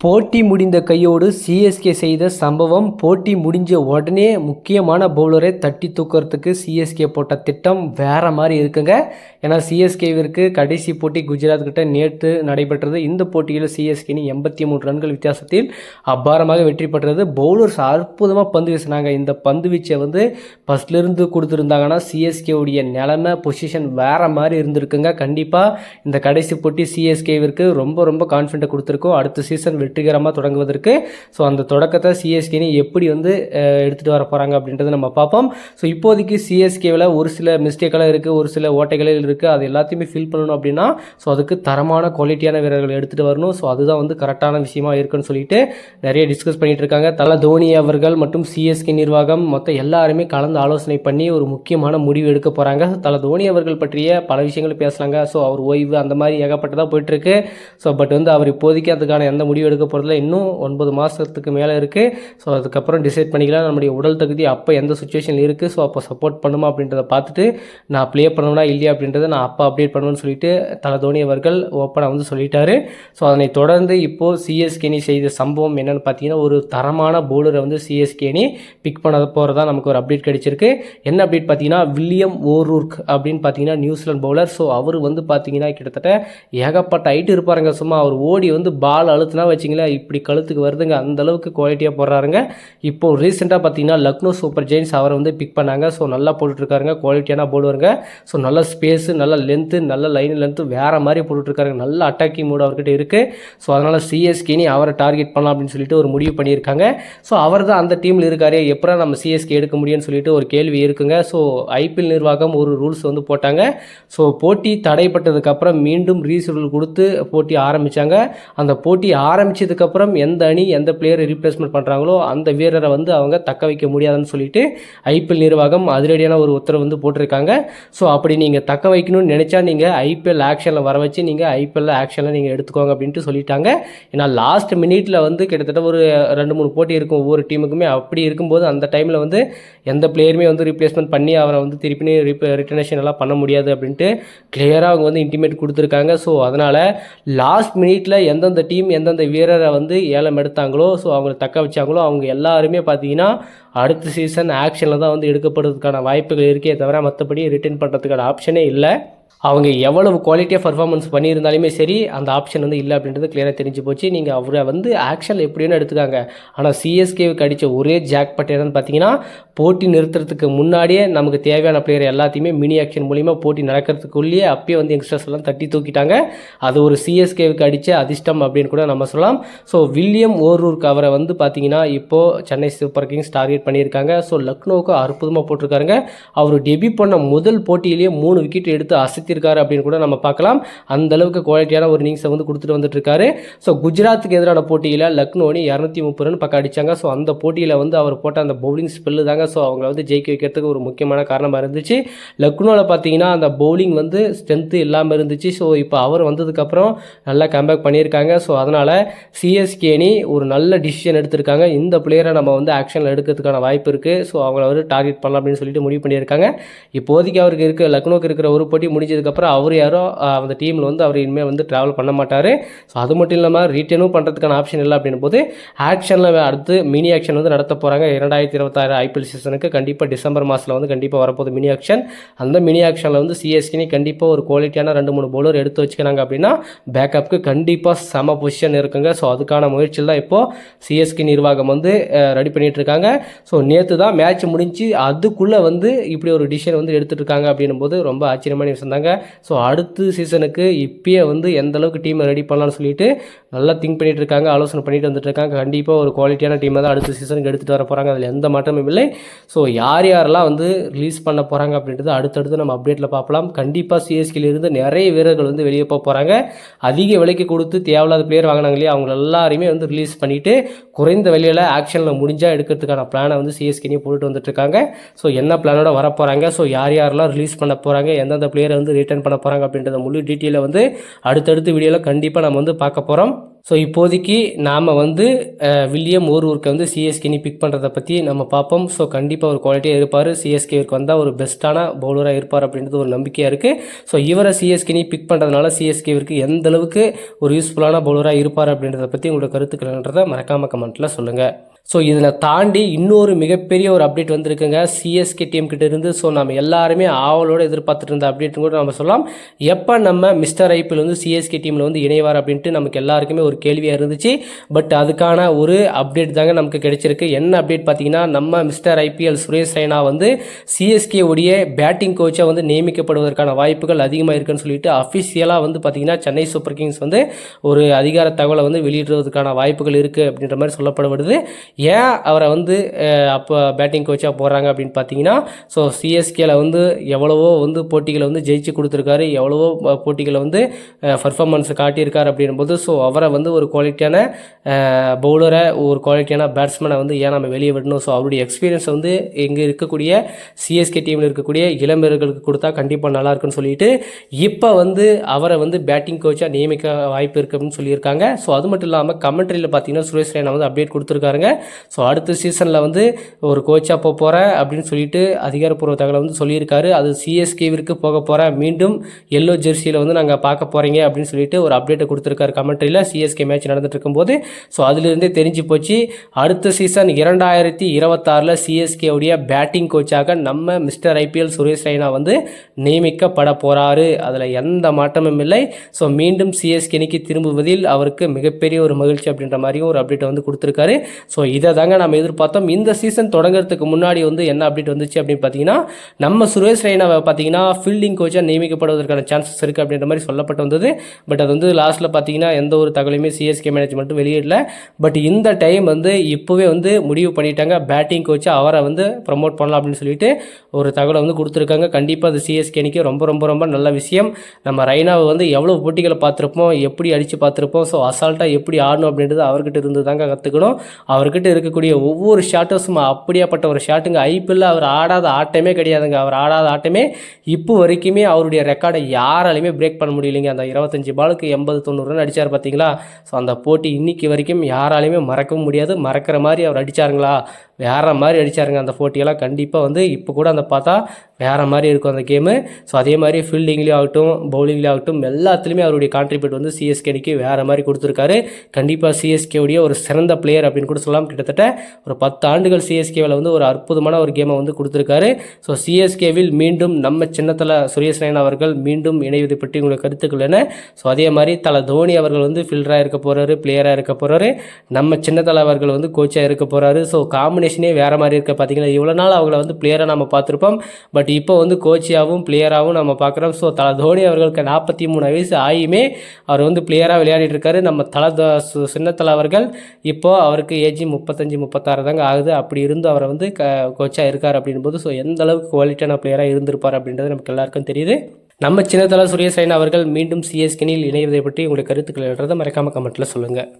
போட்டி முடிந்த கையோடு சிஎஸ்கே செய்த சம்பவம். போட்டி முடிஞ்ச உடனே முக்கியமான பவுலரை தட்டி தூக்கிறதுக்கு சிஎஸ்கே போட்ட திட்டம் வேறு மாதிரி இருக்குங்க. ஏன்னா சிஎஸ்கேவிற்கு கடைசி போட்டி குஜராத் கிட்ட நேற்று நடைபெற்றது. இந்த போட்டியில் சிஎஸ்கே 83 ரன்கள் வித்தியாசத்தில் அபாரமாக வெற்றி பெற்றது. பவுலர்ஸ் அற்புதமாக பந்து வீசினாங்க. இந்த பந்து வீச்சை ஃபஸ்ட்லேருந்து கொடுத்துருந்தாங்கன்னா சிஎஸ்கேவுடைய நிலைமை பொசிஷன் வேறு மாதிரி இருந்திருக்குங்க. கண்டிப்பாக இந்த கடைசி போட்டி சிஎஸ்கேவிற்கு ரொம்ப ரொம்ப கான்ஃபிடென்ட் கொடுத்துருக்கோம். அடுத்த சீசன் வெற்றிகரமாக தொடங்குவதற்கு. ஸோ அந்த தொடக்கத்தை சிஎஸ்கே எப்படி எடுத்துகிட்டு வர போகிறாங்க அப்படின்றத நம்ம பார்ப்போம். ஸோ இப்போதைக்கு சிஎஸ்கேவில் ஒரு சில மிஸ்டேக்கெல்லாம் இருக்குது, ஒரு சில ஓட்டைகள் இருக்குது. அது எல்லாத்தையுமே ஃபில் பண்ணணும் அப்படின்னா ஸோ அதுக்கு தரமான குவாலிட்டியான வீரர்கள் எடுத்துகிட்டு வரணும். ஸோ அதுதான் கரெக்டான விஷயமா இருக்குன்னு சொல்லிட்டு நிறைய டிஸ்கஸ் பண்ணிட்டு இருக்காங்க. தல தோனி அவர்கள் மற்றும் சிஎஸ்கே நிர்வாகம் மொத்தம் எல்லாருமே கலந்து ஆலோசனை பண்ணி ஒரு முக்கியமான முடிவு எடுக்க போகிறாங்க. தல தோனி அவர்கள் பற்றிய பல விஷயங்கள் பேசலாங்க. ஸோ அவர் ஓய்வு அந்த மாதிரி ஏகப்பட்டதாக போயிட்டுருக்கு. ஸோ பட் அவர் இப்போதைக்கு அதுக்கான எந்த முடிவு எடுக்க போகிறதுல இன்னும் 9 மாதத்துக்கு மேலே இருக்குது. ஸோ அதுக்கப்புறம் டிசைட் பண்ணிக்கலாம் நம்முடைய உடல் தகுதி அப்போ எந்த சுச்சுவேஷனில் இருக்குது. ஸோ அப்போ சப்போர்ட் பண்ணுமா அப்படின்றத பார்த்துட்டு நான் ப்ளே பண்ணணும்னா இல்லையா அப்படின்றத நான் அப்போ அப்டேட் பண்ணுவேன்னு சொல்லிட்டு தல தோனி அவர்கள் ஓப்பனாக சொல்லிட்டாரு. ஸோ அதனை தொடர்ந்து இப்போது சிஎஸ்கே செய்த சம்பவம் என்னென்னு பார்த்தீங்கன்னா, ஒரு தரமான பவுலரை சிஎஸ்கே பிக் பண்ண போகிறதா நமக்கு ஒரு அப்டேட் கிடைச்சிருக்கு. என்ன அப்டேட் பார்த்தீங்கன்னா, வில்லியம் ஓரூர்க் அப்படின்னு பார்த்தீங்கன்னா நியூசிலாந்து பவுலர். ஸோ அவர் பார்த்தீங்கன்னா கிட்டத்தட்ட ஏகப்பட்ட ஹைட்டு இருப்பாருங்க. சும்மா அவர் ஓடி பால் அழுத்தினா வச்சிங்களா இப்படி கழுத்துக்கு வருதுங்க. அந்த அளவுக்கு குவாலிட்டியாக போடுறாருங்க. இப்போது ரீசெண்டாக பார்த்தீங்கன்னா லக்னோ சூப்பர் ஜெயின்ஸ் அவரை பிக் பண்ணாங்க. ஸோ நல்லா போட்டுட்ருக்காருங்க. குவாலிட்டியான போடுவாருங்க. ஸோ நல்ல ஸ்பேஸு, நல்ல லென்த்து, நல்ல லைன் லென்த்து வேறு மாதிரி போட்டுட்ருக்காருங்க. நல்ல அட்டாக்கிங் மூடு அவர்கிட்ட இருக்குது. ஸோ அதனால் சிஎஸ்கே அவரை டார்கெட் பண்ணலாம் அப்படின்னு சொல்லிட்டு ஒரு முடிவு பண்ணியிருக்காங்க. ஸோ அவர் தான் அந்த டீமில் இருக்காரு. எப்போ நம்ம சிஎஸ்கே எடுக்க முடியும்னு சொல்லிட்டு ஒரு கேள்வி இருக்குங்க. ஸோ ஐபிஎல் நிர்வாகம் ஒரு ரூல்ஸ் போட்டாங்க. ஸோ போட்டி தடைப்பட்டதுக்கப்புறம் மீண்டும் ரீஷெடியூல் கொடுத்து போட்டி ஆரம்பித்தாங்க. அந்த போட்டி ஆரம்பித்ததுக்கப்புறம் எந்த அணி எந்த பிளேயரை ரீப்ளேஸ்மெண்ட் பண்ணுறாங்களோ அந்த வீரரை அவங்க தக்க வைக்க முடியாதுன்னு சொல்லிட்டு ஐபிஎல் நிர்வாகம் அதிரடியான ஒரு உத்தரவு போட்டிருக்காங்க. ஸோ அப்படி நீங்கள் தக்க வைக்கணும்னு நினச்சா நீங்கள் ஐபிஎல் ஆக்ஷனில் வர வச்சு நீங்கள் ஐபிஎல் ஆக்ஷனில் நீங்கள் எடுத்துக்கோங்க அப்படின்ட்டு சொல்லிட்டாங்க. ஏன்னா லாஸ்ட் மினிட்ல கிட்டத்தட்ட ஒரு 2-3 போட்டி இருக்கும் ஒவ்வொரு டீமுக்குமே. அப்படி இருக்கும்போது அந்த டைமில் எந்த பிளேயருமே ரீப்ளேஸ்மெண்ட் பண்ணி அவரை திருப்பி ரிட்டர்னேஷன் எல்லாம் பண்ண முடியாது அப்படின்ட்டு கிளியராக அவங்க இன்டிமேட் கொடுத்துருக்காங்க. ஸோ அதனால் லாஸ்ட் மினிட்ல எந்தெந்த டீம் எந்தெந்த வீரரை ஏலம் எடுத்தாங்களோ ஸோ அவங்களை தக்க வச்சாங்களோ அவங்க எல்லாருமே பார்த்தீங்கன்னா அடுத்த சீசன் ஆக்ஷனில் தான் எடுக்கப்படுறதுக்கான வாய்ப்புகள் இருக்கே தவிர மற்றபடி ரிட்டர்ன் பண்ணுறதுக்கான ஆப்ஷனே இல்லை. அவங்க எவ்வளவு குவாலிட்டியாக பர்ஃபார்மன்ஸ் பண்ணியிருந்தாலுமே சரி அந்த ஆப்ஷன் இல்லை அப்படின்றது கிளியராக தெரிஞ்சு போச்சு. நீங்கள் அவரை ஆக்ஷனில் எப்படின்னு எடுத்துக்காங்க. ஆனால் சிஎஸ்கேவுக்கு அடித்த ஒரே ஜாக் பட் என்னன்னு பார்த்தீங்கன்னா, போட்டி நிறுத்துறதுக்கு முன்னாடியே நமக்கு தேவையான பிளேயர் எல்லாத்தையுமே மினி ஆக்ஷன் மூலிமா போட்டி நடக்கிறதுக்குள்ளேயே அப்பயே யங்ஸ்டர்ஸ் எல்லாம் தட்டி தூக்கிட்டாங்க. அது ஒரு சிஎஸ்கேவுக்கு அடித்த அதிர்ஷ்டம் அப்படின்னு கூட நம்ம சொல்லலாம். ஸோ வில்லியம் ஓரூருக்கு அவரை பார்த்தீங்கன்னா இப்போது சென்னை சூப்பர் கிங்ஸ் டார்கெட் பண்ணியிருக்காங்க. ஸோ லக்னோவுக்கு அற்புதமாக போட்டிருக்காருங்க. அவர் டெபியூ பண்ண முதல் போட்டியிலேயே 3 விக்கெட் எடுத்து அசத்திருக்காரு அப்படின்னு கூட நம்ம பார்க்கலாம். அந்த அளவுக்கு குவாலிட்டியான ஒரு இன்னிங்ஸை கொடுத்துட்டு வந்துட்டு இருக்காரு. ஸோ குஜராத்துக்கு எதிரான போட்டியில் லக்னோ 230 ரன் பக்கம் அடித்தாங்க. ஸோ அந்த போட்டியில் அவர் போட்ட அந்த பவுலிங் ஸ்பெல்லு தாங்க ஸோ அவங்கள ஜெயிக்க வைக்கிறதுக்கு ஒரு முக்கியமான காரணமாக இருந்துச்சு. லக்னோவில் பார்த்தீங்கன்னா அந்த பவுலிங் ஸ்ட்ரென்த்து இல்லாமல் இருந்துச்சு. ஸோ இப்போ அவர் வந்ததுக்கப்புறம் நல்லா கம்பேக் பண்ணியிருக்காங்க. ஸோ அதனால் சிஎஸ்கே ஒரு நல்ல டிசிஷன் எடுத்திருக்காங்க. இந்த பிளேயரை நம்ம ஆக்ஷனில் எடுக்கிறதுக்கான வாய்ப்பு இருக்குது. ஸோ அவங்கள டார்கெட் பண்ணலாம் அப்படின்னு சொல்லிட்டு முடிவு பண்ணியிருக்காங்க. இப்போதைக்கு அவருக்கு இருக்க லக்னோக்கு இருக்கிற ஒரு போட்டி முடிஞ்சதுக்கப்புறம் அவர் யாரோ அந்த டீமில் அவர் இனிமேல் ட்ராவல் பண்ண மாட்டார். ஸோ அது மட்டும் இல்லாமல் ரீட்டனும் பண்ணுறதுக்கான ஆப்ஷன் இல்லை அப்படின் போது ஆக்ஷனில் அடுத்து மினி ஆக்ஷன் நடத்த போகிறாங்க. 2026 ஐபிஎல் சீசனுக்கு கண்டிப்பாக டிசம்பர் மாதத்தில் கண்டிப்பாக வரப்போகுது மினி ஆக்ஷன். அந்த மினி ஆக்ஷனில் சிஎஸ்கே கண்டிப்பாக ஒரு குவாலிட்டியான 2-3 பவுலர் எடுத்து வச்சுக்கிறாங்க அப்படின்னா பேக்கப்புக்கு கண்டிப்பாக செம பொசிஷன் இருக்குங்க. ஸோ அதுக்கான முயற்சியில் தான் இப்போது சிஎஸ்கே நிர்வாகம் ரெடி பண்ணிகிட்டு இருக்காங்க. ஸோ நேற்று தான் மேட்ச் முடிஞ்சு அதுக்குள்ளே இப்படி ஒரு டிசிஷன் எடுத்துகிட்டு இருக்காங்க அப்படின்னும் போது ரொம்ப ஆச்சரியமான விஷயம் தாங்க. ஸோ அடுத்த சீசனுக்கு இப்பயே எந்த அளவுக்கு டீமை ரெடி பண்ணலாம்னு சொல்லிட்டு நல்லா திங்க் பண்ணிட்டு இருக்காங்க, ஆலோசனை பண்ணிட்டு வந்துட்டு இருக்காங்க. கண்டிப்பாக ஒரு குவாலிட்டியான டீமை தான் அடுத்த சீசனுக்கு எடுத்துகிட்டு வர போகிறாங்க. அதில் எந்த மாற்றமும் இல்லை. ஸோ யாரெல்லாம் ரிலீஸ் பண்ண போகிறாங்க அப்படின்றது அடுத்தடுத்து நம்ம அப்டேட்டில் பார்க்கலாம். கண்டிப்பாக சிஎஸ்கேலேருந்து நிறைய வீரர்கள் வெளியே போக போகிறாங்க. அதிக விலைக்கு கொடுத்து தேவையில்லாத பிளேயர் வாங்கினாங்க இல்லையா, அவங்க எல்லாருமே ரிலீஸ் பண்ணிவிட்டு குறைந்த விலையில் ஆக்ஷனில் முடிஞ்சால் எடுக்கிறதுக்கான பிளானை சிஎஸ்கே போட்டுட்டு வந்துட்டு இருக்காங்க. ஸோ என்ன பிளானோட வர போகிறாங்க, ஸோ யாரெல்லாம் ரிலீஸ் பண்ண போகிறாங்க, எந்தெந்த பிளேயரை ரிட்டர்ன் பண்ண போகிறாங்க அப்படின்றத முழு டீட்டெயிலை அடுத்தடுத்த வீடியோவில் கண்டிப்பாக நம்ம பார்க்க போகிறோம். ஸோ இப்போதைக்கு நாம் வந்து வில்லியம் ஓரூருக்கு வந்து சிஎஸ்கேனி பிக் பண்ணுறதை பற்றி நம்ம பார்ப்போம். ஸோ கண்டிப்பாக ஒரு குவாலிட்டியாக இருப்பார், சிஎஸ்கேவுக்கு வந்தால் ஒரு பெஸ்ட்டான பவுலராக இருப்பார் அப்படின்றது ஒரு நம்பிக்கையாக இருக்குது. ஸோ இவரை சிஎஸ்கேனி பிக் பண்ணுறதுனால சிஎஸ்கேவிற்கு எந்த அளவுக்கு ஒரு யூஸ்ஃபுல்லான பவுலராக இருப்பார் அப்படின்றத பற்றி உங்களோட கருத்துக்கள்ன்றதை மறக்காமல் கமெண்ட்டில் சொல்லுங்கள். ஸோ இதில் தாண்டி இன்னொரு மிகப்பெரிய ஒரு அப்டேட் வந்திருக்குங்க சிஎஸ்கே டீம் கிட்ட இருந்து. ஸோ நம்ம எல்லாருமே ஆவலோடு எதிர்பார்த்துட்டு இருந்த அப்டேட்னு கூட நம்ம சொல்லலாம். எப்போ நம்ம மிஸ்டர் ஐபிஎல் வந்து சிஎஸ்கே டீமில் வந்து இணைவார் அப்படின்ட்டு நமக்கு எல்லாருக்குமே ஒரு கேள்வியாக இருந்துச்சு. பட் அதுக்கான ஒரு அப்டேட் தாங்க நமக்கு கிடைச்சிருக்கு. என்ன அப்டேட் பார்த்தீங்கன்னா, நம்ம மிஸ்டர் ஐபிஎல் சுரேஷ் ரெய்னா வந்து சிஎஸ்கே உடைய பேட்டிங் கோச்சாக வந்து நியமிக்கப்படுவதற்கான வாய்ப்புகள் அதிகமாக இருக்குன்னு சொல்லிட்டு அஃபிஷியலாக வந்து பார்த்தீங்கன்னா சென்னை சூப்பர் கிங்ஸ் வந்து ஒரு அதிகார தகவலை வந்து வெளியிடுறதுக்கான வாய்ப்புகள் இருக்குது அப்படின்ற மாதிரி சொல்லப்படுவது. ஏன் அவரை வந்து அப்போ பேட்டிங் கோச்சாக போடுறாங்க அப்படின்னு பார்த்தீங்கன்னா, ஸோ சிஎஸ்கேல வந்து எவ்வளவோ வந்து போட்டிகளை வந்து ஜெயிச்சு கொடுத்துருக்காரு, எவ்வளவோ போட்டிகளை வந்து பர்ஃபார்மன்ஸ் காட்டியிருக்காரு அப்படின்போது, ஸோ அவரை வந்து ஒரு குவாலிட்டியான பவுலரை, ஒரு குவாலிட்டியான பேட்ஸ்மேனை வந்து ஏன் நம்ம வெளியே விடணும், ஸோ அவருடைய எக்ஸ்பீரியன்ஸை வந்து இங்கே இருக்கக்கூடிய சிஎஸ்கே டீமில் இருக்கக்கூடிய இளம்பெயர்களுக்கு கொடுத்தா கண்டிப்பாக நல்லாயிருக்குன்னு சொல்லிட்டு இப்போ வந்து அவரை வந்து பேட்டிங் கோச்சாக நியமிக்க வாய்ப்பு இருக்குது அப்படின்னு சொல்லியிருக்காங்க. ஸோ அது மட்டும் இல்லாமல் கமெண்ட்ரியில் பார்த்தீங்கன்னா சுரேஷ் ரெய்னா வந்து அப்டேட் கொடுத்துருக்காருங்க. ஸோ அடுத்த சீசனில் வந்து ஒரு கோச்சாக போக போகிறேன் அப்படின்னு சொல்லிட்டு அதிகாரப்பூர்வ தகவலை வந்து சொல்லியிருக்காரு. அது சிஎஸ்கேவிற்கு போக போகிறேன், மீண்டும் எல்லோ ஜெர்சியில் வந்து நாங்கள் பார்க்க போகிறீங்க அப்படின்னு சொல்லிட்டு ஒரு அப்டேட்டை கொடுத்துருக்காரு கமெண்ட்ரியில் சிஎஸ்கே மேட்ச் நடந்துட்டு இருக்கும்போது. ஸோ அதிலிருந்தே தெரிஞ்சு போச்சு அடுத்த சீசன் 2026 சிஎஸ்கேவுடைய பேட்டிங் கோச்சாக நம்ம மிஸ்டர் ஐபிஎல் சுரேஷ் ரெய்னா வந்து நியமிக்கப்பட போகிறாரு. அதில் எந்த மாற்றமும் இல்லை. ஸோ மீண்டும் சிஎஸ்கேனிக்கு திரும்புவதில் அவருக்கு மிகப்பெரிய ஒரு மகிழ்ச்சி அப்படின்ற மாதிரியும் ஒரு அப்டேட்டை வந்து கொடுத்துருக்காரு. ஸோ இதை தாங்க நம்ம எதிர்பார்த்தோம். இந்த சீசன் தொடங்குறதுக்கு முன்னாடி வந்து என்ன அப்டேட் வந்துச்சு அப்படின்னு பார்த்தீங்கன்னா, நம்ம சுரேஷ் ரெய்னாவை பார்த்தீங்கன்னா ஃபீல்டிங் கோச்சாக நியமிக்கப்படுவதற்கான சான்சஸ் இருக்குது அப்படின்ற மாதிரி சொல்லப்பட்டு வந்தது. பட் அது வந்து லாஸ்ட்டில் பார்த்தீங்கன்னா எந்த ஒரு தகவலையுமே சிஎஸ்கே மேனேஜ்மெண்ட்டும் வெளியிடல. பட் இந்த டைம் வந்து இப்போவே வந்து முடிவு பண்ணிட்டாங்க, பேட்டிங் கோச்சாக அவரை வந்து ப்ரமோட் பண்ணலாம் அப்படின்னு சொல்லிட்டு ஒரு தகவலை வந்து கொடுத்துருக்காங்க. கண்டிப்பாக அது சிஎஸ்கே அணிக்கு ரொம்ப ரொம்ப ரொம்ப நல்ல விஷயம். நம்ம ரெய்னாவை வந்து எவ்வளோ போட்டிகளை பார்த்துருப்போம், எப்படி அடித்து பார்த்துருப்போம். ஸோ அசால்ட்டாக எப்படி ஆடணும் அப்படின்றது அவர்கிட்ட இருந்து தாங்க கற்றுக்கணும். அவர்கிட்ட இருக்கக்கூடிய ஒவ்வொரு ஷாட்டும் அப்படியாப்பட்ட ஒரு ஷாட்டுங்க. ஐபிஎல்ல அவர் ஆடாத ஆட்டமே கிடையாதுங்க. அவர் ஆடாத ஆட்டமே இப்போ வரைக்குமே அவருடைய ரெக்கார்டை யாராலையுமே பிரேக் பண்ண முடியலைங்க. அந்த 25 பாலுக்கு 80-90 ரன் அடித்தார் பார்த்தீங்களா. ஸோ அந்த போட்டி இன்னைக்கு வரைக்கும் யாராலையுமே மறக்கவும் முடியாது. மறக்கிற மாதிரி அவர் அடித்தாருங்களா, வேறு மாதிரி அடித்தாருங்க அந்த போட்டியெல்லாம். கண்டிப்பாக வந்து இப்போ கூட அந்த பார்த்தா வேறு மாதிரி இருக்கும் அந்த கேமு. ஸோ அதே மாதிரி ஃபீல்டிங்லேயும் ஆகட்டும், பவுலிங்லேயும் ஆகட்டும், எல்லாத்துலேயுமே அவருடைய கான்ட்ரிபியூட் வந்து சிஎஸ்கே அணிக்கு வேறு மாதிரி கொடுத்துருக்காரு. கண்டிப்பாக சிஎஸ்கேவுடைய ஒரு சிறந்த பிளேயர் அப்படின்னு கூட சொல்லலாம். கிட்டத்தட்ட ஒரு 10 ஆண்டுகள் சிஎஸ்கேவில் வந்து ஒரு அற்புதமான ஒரு கேமை வந்து கொடுத்துருக்காரு. ஸோ சிஎஸ்கேவில் மீண்டும் நம்ம சின்னத்தில் சுரேஷ் ரெய்னா அவர்கள் மீண்டும் இணைவதை பற்றி உங்களுக்கு கருத்துக்கள் என்ன? ஸோ அதே மாதிரி தலை தோனி அவர்கள் வந்து ஃபீல்டராக இருக்க போகிறாரு, பிளேயராக இருக்க போகிறாரு. நம்ம சின்னத்தலை அவர்கள் வந்து கோச்சாக இருக்க போகிறாரு. ஸோ காம்பினேஷனே வேறு மாதிரி இருக்க பார்த்தீங்கன்னா, இவ்வளோ நாள் அவங்கள வந்து பிளேயராக நம்ம பார்த்துருப்போம். பட் இப்போ வந்து கோச்சியாகவும் பிளேயராகவும் நம்ம பார்க்குறோம். ஸோ தலை தோனி அவர்களுக்கு 43 வயசு ஆகியுமே அவர் வந்து பிளேயராக விளையாடிட்டு இருக்காரு. நம்ம சின்னத்தலை அவர்கள் இப்போது அவருக்கு ஏஜ் 35-36 தாங்க ஆகுது. அப்படி இருந்து அவரை வந்து கோச்சாக இருக்கார் அப்படின்போது, ஸோ எந்த அளவுக்கு குவாலிட்டியான பிளேயராக இருந்திருப்பார் அப்படின்றது நமக்கு எல்லாருக்கும் தெரியுது. நம்ம சின்னத்தலை சுரேஷ் ரெய்னா அவர்கள் மீண்டும் சிஎஸ்கேனில் இணைவதை பற்றி உங்களுடைய கருத்துக்கள் எழுறதை மறக்காமல் கமெண்ட்டில் சொல்லுங்கள்.